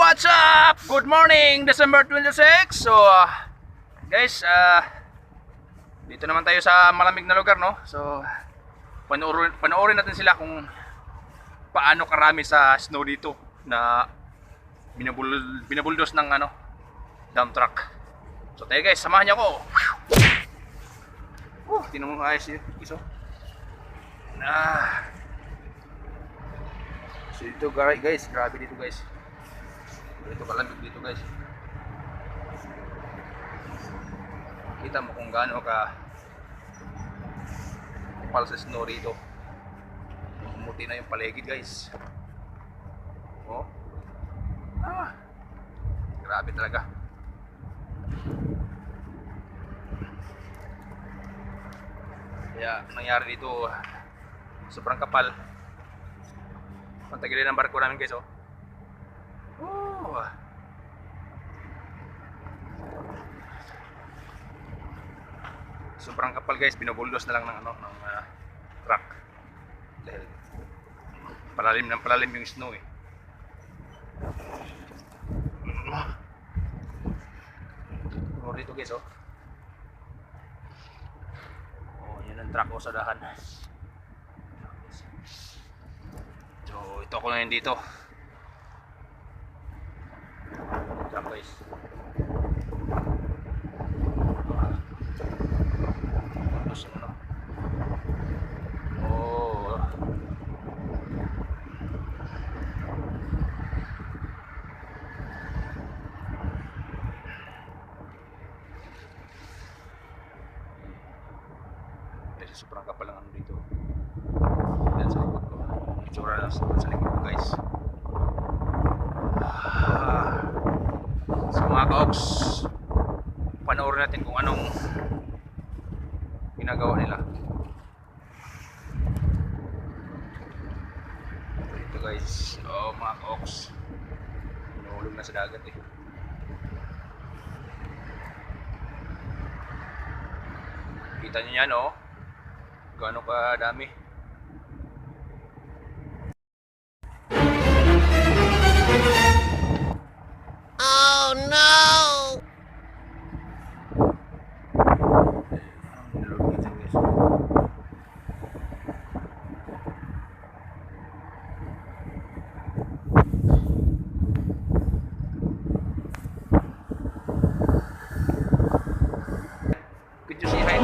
what's up? Good morning, December 26. So, guys, dito naman tayo sa malamig na lugar, no? So, panoorin natin sila kung paano karami sa snow dito na binabuldos ng dump truck. So, tayo guys, samahan niyo ako. Tinong ayos yun, iso. So, dito guys, grabe dito guys. Dito kalamig dito guys. Kita mo kung gaano ka kapal sa snow rito. Pumuti na yung paligid guys. Oh. Grabe talaga. Kaya nangyari dito, sobrang kapal. Ang tagilid ng barko namin guys, oh. Sobrang kapal guys, binubuldos na lang ng truck. Dahil palalim yung snow eh. Dito guys, oh. Yan ang truck sa dahan. So, ito ako ngayon dito. Truck guys. Sobrang kapal lang dito. Yan sa likod ko. Itsura lang sa likod ko guys. So mga ka-ox, panoorin natin kung anong ginagawa nila. Ito guys, mga ka-ox, inuulog na sa dagat eh. Kita nyo yan, oh. Gaano ka dami. Oh no! Could you say hi?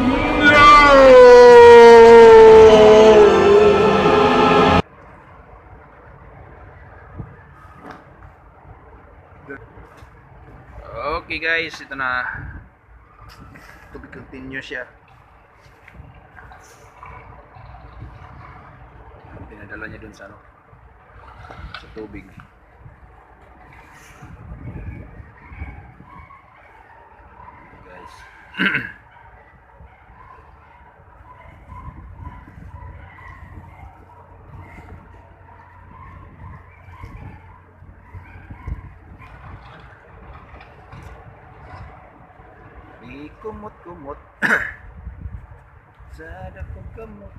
Okay guys, ito na. To be continuous siya. Pinadala niya dun sa sa tubig. Guys. Kumot-kumot sa dakong kamot.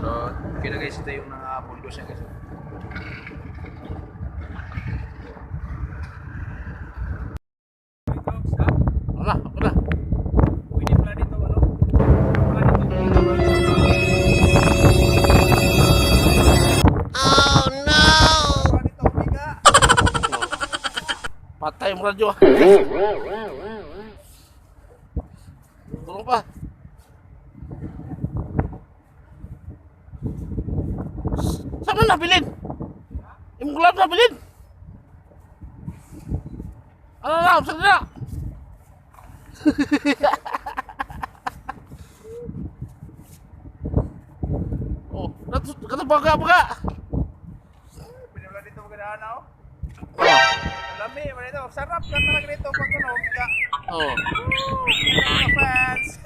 So, okay na guys, ito yung bulldoze niya guys. Wala, wala. Pwede pala dito, ano? Pala dito. Oh no! Pala dito, umiga. Patay yung radyo. Tulong pa. Saan mo nabilin? Yung gulab nabilin? Ano na? Saan na? Oh, kata baga. Pwede pala dito magandaan ako. Oh. Lami, pala dito. Sarap na talaga dito pag ano, umiga. Oh. Mga fans.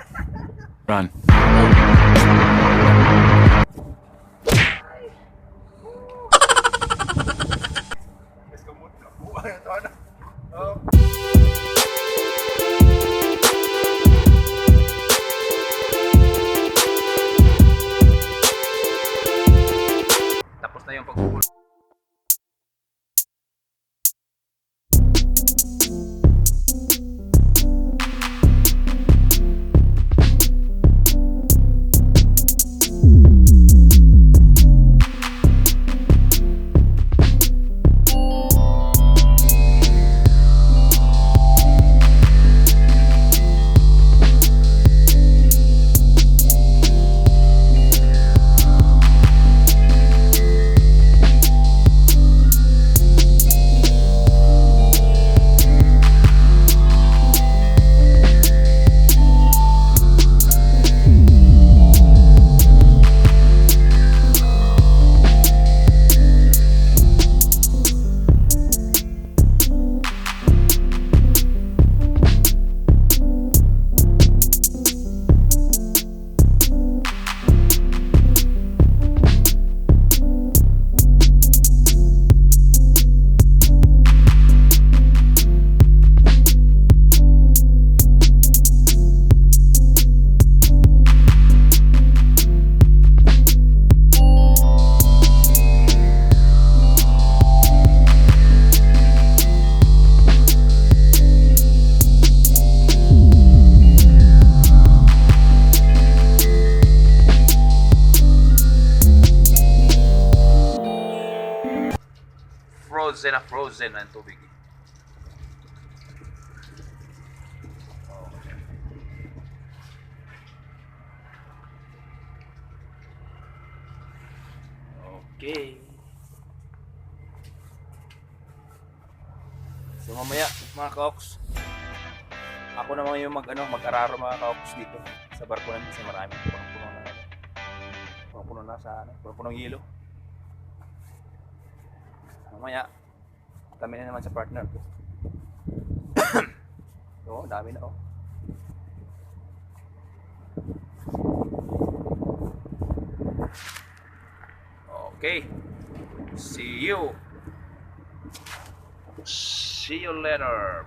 Run. Guys, kamot na. Buhay ito, ano? Oh. Tapos na yung pagkukulo. Frozen ang tubig. Okay. So mamaya mga kaoks, ako naman yung mag-araro mga kaoks dito sa barko namin kasi maraming punong-puno na punong-puno na sa punong-punong hilo. Mamaya kami na naman sa partner ko. So, dami na oh. Okay. See you later.